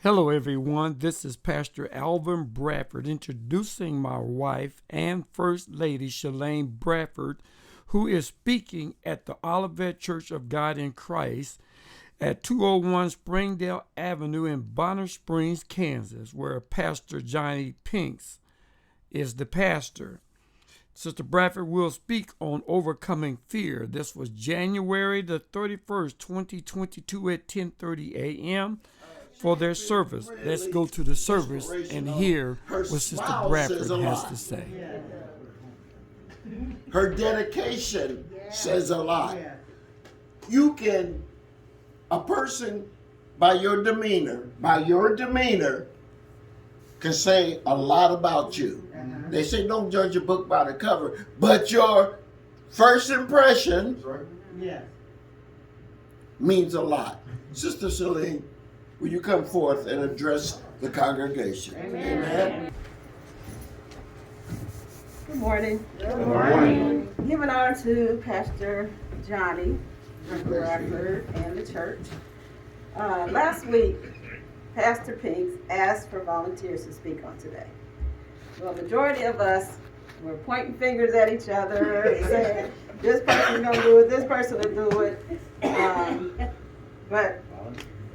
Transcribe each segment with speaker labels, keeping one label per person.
Speaker 1: Hello, everyone. This is Pastor Alvin Bradford introducing my wife and First Lady Shellaine Bradford, who is speaking at the Olivet Church of God in Christ at 201 Springdale Avenue in Bonner Springs, Kansas, where Pastor Johnny Pinks is the pastor. Sister Bradford will speak on overcoming fear. This was January the 31st, 2022 at 10:30 a.m. for their service. Let's go to the service and hear what Sister Bradford has to say.
Speaker 2: Her dedication says a lot. A person by your demeanor can say a lot about you. They say don't judge a book by the cover, but your first impression means a lot. Sister Shellaine, will you come forth and address the congregation?
Speaker 3: Amen. Good morning.
Speaker 2: Good morning.
Speaker 3: Giving honor to Pastor Johnny Bradford and the church. Last week, Pastor Pinks asked for volunteers to speak on today. Well, the majority of us were pointing fingers at each other and saying, this person's going to do it, this person will do it. But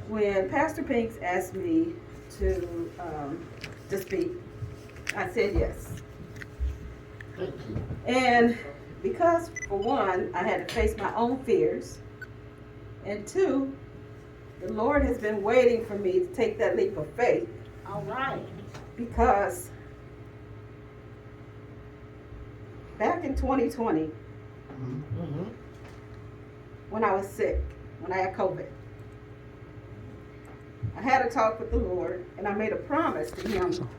Speaker 3: when Pastor Pinks asked me to speak, I said yes. And because, for one, I had to face my own fears, and two, the Lord has been waiting for me to take that leap of faith.
Speaker 4: All right.
Speaker 3: Because back in 2020, when I was sick, when I had COVID, I had a talk with the Lord, and I made a promise to Him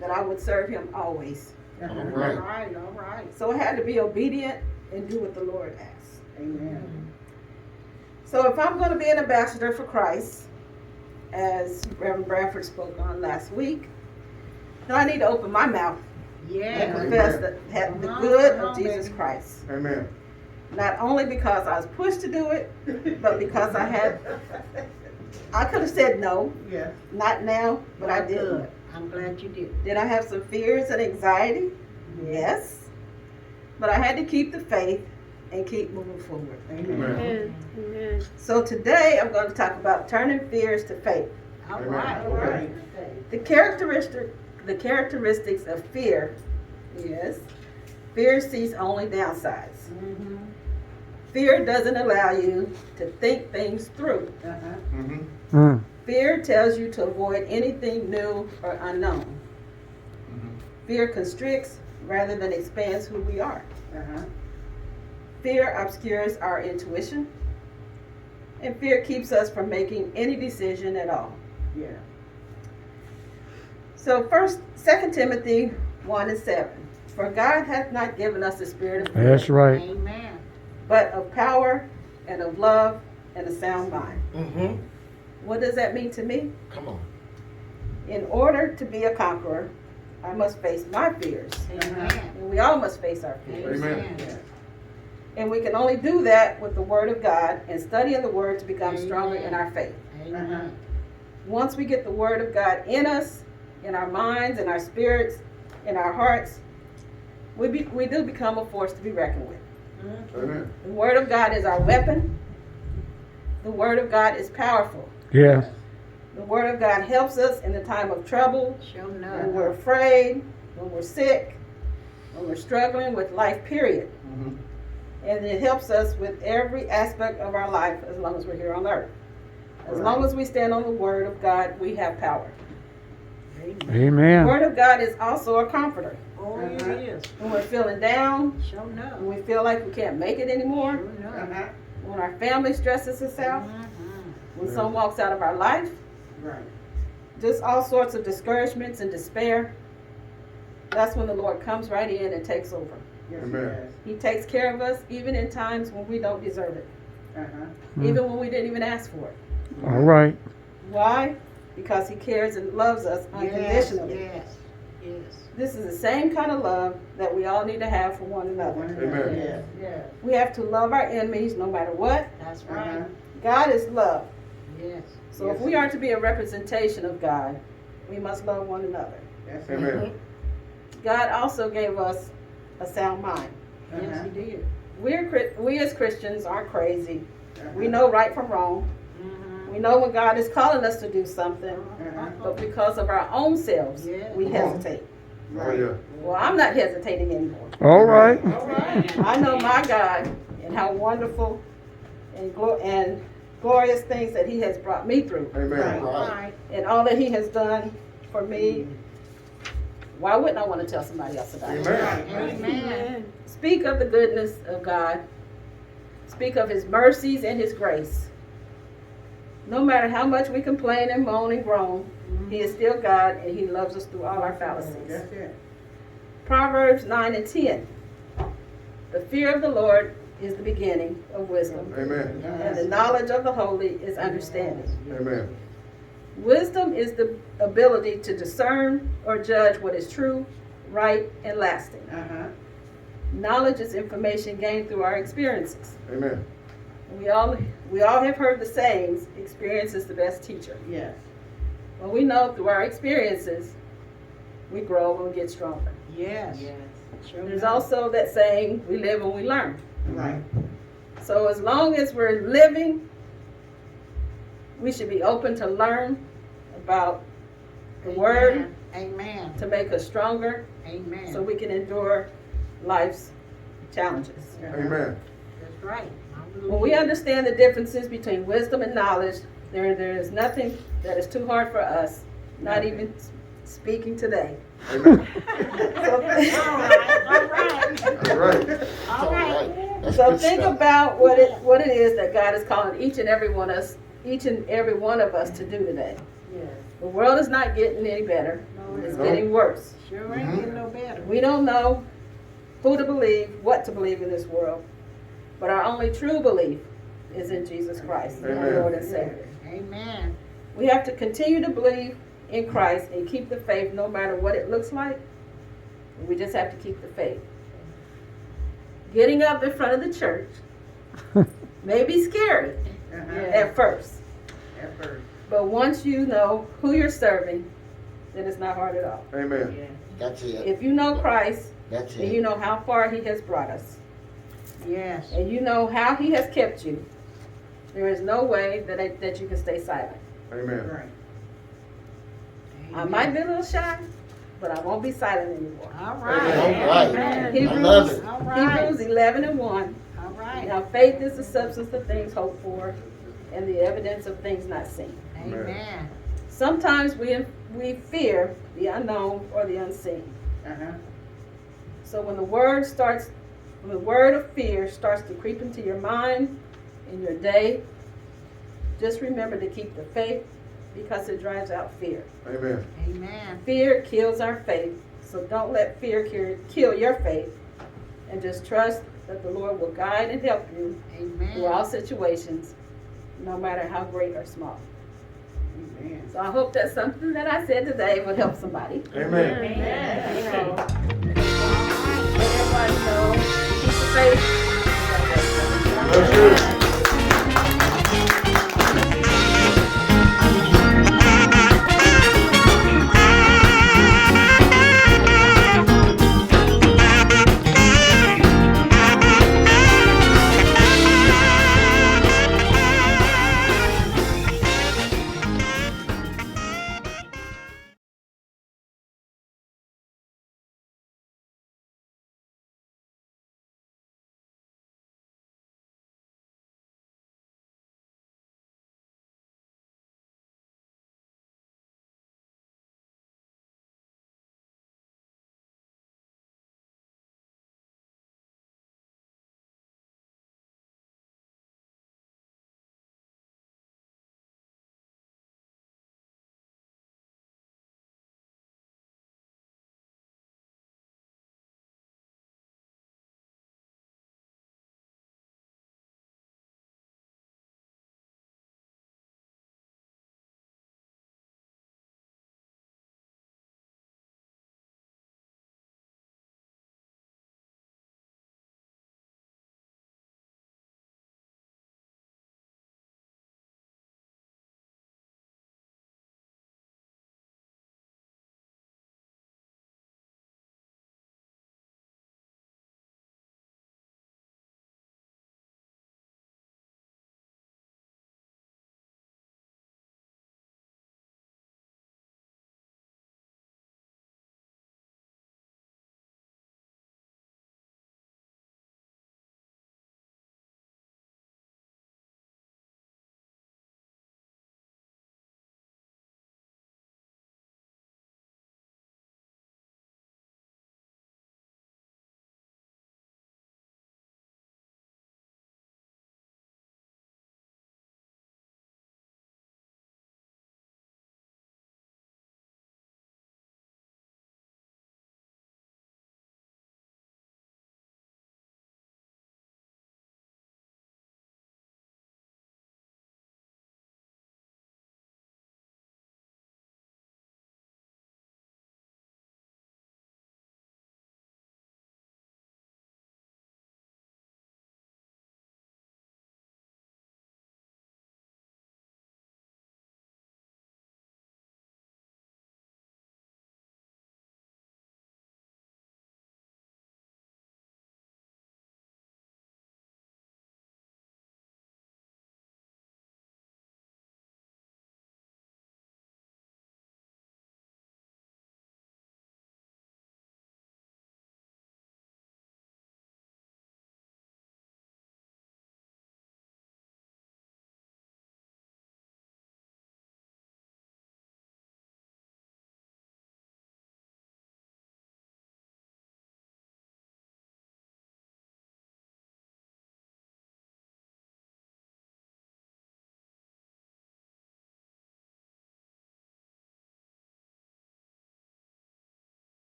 Speaker 3: that I would serve Him always.
Speaker 2: All right.
Speaker 4: All right.
Speaker 3: So I had to be obedient and do what the Lord asked.
Speaker 4: Amen.
Speaker 3: So if I'm going to be an ambassador for Christ, as Reverend Bradford spoke on last week, then I need to open my mouth and
Speaker 4: Yeah.
Speaker 3: confess the good of Jesus Christ.
Speaker 2: Amen.
Speaker 3: Not only because I was pushed to do it, but because I could have said no,
Speaker 4: Yeah.
Speaker 3: not now, but I didn't.
Speaker 4: Good. I'm glad you did.
Speaker 3: Did I have some fears and anxiety? Yes. But I had to keep the faith and keep moving forward.
Speaker 4: Amen.
Speaker 3: So today I'm going to talk about turning fears to faith.
Speaker 4: All right. All right.
Speaker 3: The characteristics of fear is fear sees only downsides.
Speaker 4: Mm-hmm.
Speaker 3: Fear doesn't allow you to think things through.
Speaker 4: Uh-huh.
Speaker 3: Fear tells you to avoid anything new or unknown. Fear constricts rather than expands who we are.
Speaker 4: Uh-huh.
Speaker 3: Fear obscures our intuition, and fear keeps us from making any decision at all.
Speaker 4: Yeah.
Speaker 3: So 2 Timothy 1:7. For God hath not given us the spirit of fear,
Speaker 1: That's right.
Speaker 4: Amen.
Speaker 3: but of power and of love and a sound mind. What does that mean to me?
Speaker 2: Come on.
Speaker 3: In order to be a conqueror, I must face my fears.
Speaker 4: Amen.
Speaker 3: And we all must face our fears.
Speaker 4: Amen.
Speaker 3: And we can only do that with the Word of God and studying the Word to become stronger in our faith.
Speaker 4: Amen.
Speaker 3: Once we get the Word of God in us, in our minds, in our spirits, in our hearts, we do become a force to be reckoned with.
Speaker 2: Amen.
Speaker 3: The Word of God is our weapon. The Word of God is powerful.
Speaker 1: Yes.
Speaker 3: The Word of God helps us in the time of trouble,
Speaker 4: Show
Speaker 3: when
Speaker 4: enough.
Speaker 3: we're afraid, when we're sick, when we're struggling with life, period. And it helps us with every aspect of our life as long as we're here on earth. As long as we stand on the Word of God, we have power. The
Speaker 1: Amen.
Speaker 3: Word of God is also a comforter.
Speaker 4: Oh, it is.
Speaker 3: When we're feeling down,
Speaker 4: Show enough.
Speaker 3: when we feel like we can't make it anymore,
Speaker 4: Show enough.
Speaker 3: when our family stresses us out, when someone walks out of our life,
Speaker 4: Right.
Speaker 3: just all sorts of discouragements and despair, that's when the Lord comes right in and takes over.
Speaker 4: Yes,
Speaker 2: Amen.
Speaker 3: He takes care of us even in times when we don't deserve it, even when we didn't even ask for it.
Speaker 1: All right.
Speaker 3: Why? Because He cares and loves us unconditionally.
Speaker 4: Yes. Yes.
Speaker 3: This is the same kind of love that we all need to have for one another.
Speaker 2: Amen.
Speaker 4: Yes. Yes.
Speaker 3: We have to love our enemies no matter what.
Speaker 4: That's right.
Speaker 3: God is love.
Speaker 4: Yes.
Speaker 3: So if we are to be a representation of God, we must love one another.
Speaker 4: That's
Speaker 5: Amen.
Speaker 3: God also gave us a sound mind.
Speaker 4: Yes, he did.
Speaker 3: We as Christians aren't crazy. We know right from wrong.
Speaker 4: Mm-hmm.
Speaker 3: We know when God is calling us to do something, but because of our own selves,
Speaker 4: Yeah.
Speaker 3: we hesitate.
Speaker 5: Oh, yeah.
Speaker 3: Well, I'm not hesitating anymore.
Speaker 1: All right.
Speaker 4: All right.
Speaker 3: I know my God and how wonderful and glorious things that He has brought me through,
Speaker 5: Amen.
Speaker 2: Right.
Speaker 3: and all that He has done for me. Why wouldn't I want to tell somebody else about it?
Speaker 5: Amen.
Speaker 4: Amen.
Speaker 3: Speak of the goodness of God. Speak of His mercies and His grace. No matter how much we complain and moan and groan, He is still God and He loves us through all our fallacies.
Speaker 4: That's it.
Speaker 3: Proverbs 9 and 10. The fear of the Lord is the beginning of wisdom,
Speaker 5: Amen.
Speaker 3: and the knowledge of the holy is understanding.
Speaker 5: Amen.
Speaker 3: Wisdom is the ability to discern or judge what is true, right, and lasting. Knowledge is information gained through our experiences.
Speaker 5: Amen.
Speaker 3: We all have heard the sayings, experience is the best teacher.
Speaker 4: Yes.
Speaker 3: Well, we know through our experiences, we grow and we get stronger.
Speaker 4: Yes. Yes. Sure
Speaker 3: There's
Speaker 4: enough.
Speaker 3: also that saying, we live and we learn.
Speaker 4: Right.
Speaker 3: So as long as we're living, we should be open to learn about the Word
Speaker 4: Amen.
Speaker 3: to make us stronger
Speaker 4: Amen.
Speaker 3: so we can endure life's challenges.
Speaker 5: Amen.
Speaker 4: That's right.
Speaker 3: When we understand the differences between wisdom and knowledge, there is nothing that is too hard for us, not even speaking today.
Speaker 5: Amen.
Speaker 4: All right. All right.
Speaker 5: That's right.
Speaker 4: All right.
Speaker 2: That's
Speaker 3: So
Speaker 2: good
Speaker 3: think
Speaker 2: stuff.
Speaker 3: about what it is that God is calling each and every one of us to do today.
Speaker 4: Yes.
Speaker 3: The world is not getting any better. It's
Speaker 5: No.
Speaker 3: getting worse.
Speaker 4: Sure ain't getting no better.
Speaker 3: We don't know who to believe, what to believe in this world, but our only true belief is in Jesus Christ, our
Speaker 5: Amen.
Speaker 3: Lord and Savior.
Speaker 4: Amen.
Speaker 3: We have to continue to believe in Christ and keep the faith no matter what it looks like. We just have to keep the faith. Getting up in front of the church may be scary at first,
Speaker 4: At first.
Speaker 3: but once you know who you're serving, then it's not hard at all.
Speaker 5: Amen.
Speaker 4: Yeah.
Speaker 2: That's it.
Speaker 3: If you know Christ
Speaker 2: That's
Speaker 3: and you
Speaker 2: it.
Speaker 3: know how far He has brought us,
Speaker 4: Yes.
Speaker 3: and you know how He has kept you, there is no way that you can stay silent.
Speaker 5: Amen.
Speaker 4: Right.
Speaker 3: I might be a little shy, but I won't be silent anymore.
Speaker 4: All
Speaker 5: Amen.
Speaker 4: right.
Speaker 2: All right.
Speaker 4: Amen.
Speaker 2: I love it.
Speaker 4: All right.
Speaker 3: Hebrews 11 and 1.
Speaker 4: All right.
Speaker 3: Now faith is the substance of things hoped for and the evidence of things not seen.
Speaker 4: Amen.
Speaker 3: Sometimes we fear the unknown or the unseen. So when the word of fear starts to creep into your mind in your day, just remember to keep the faith because it drives out fear.
Speaker 5: Amen.
Speaker 4: Amen.
Speaker 3: Fear kills our faith, so don't let fear kill your faith, and just trust that the Lord will guide and help you through all
Speaker 4: Amen.
Speaker 3: situations, no matter how great or small.
Speaker 4: Amen.
Speaker 3: So I hope that something that I said today would help somebody.
Speaker 5: Amen.
Speaker 3: So, let everybody know, keep the faith.
Speaker 5: Bless you.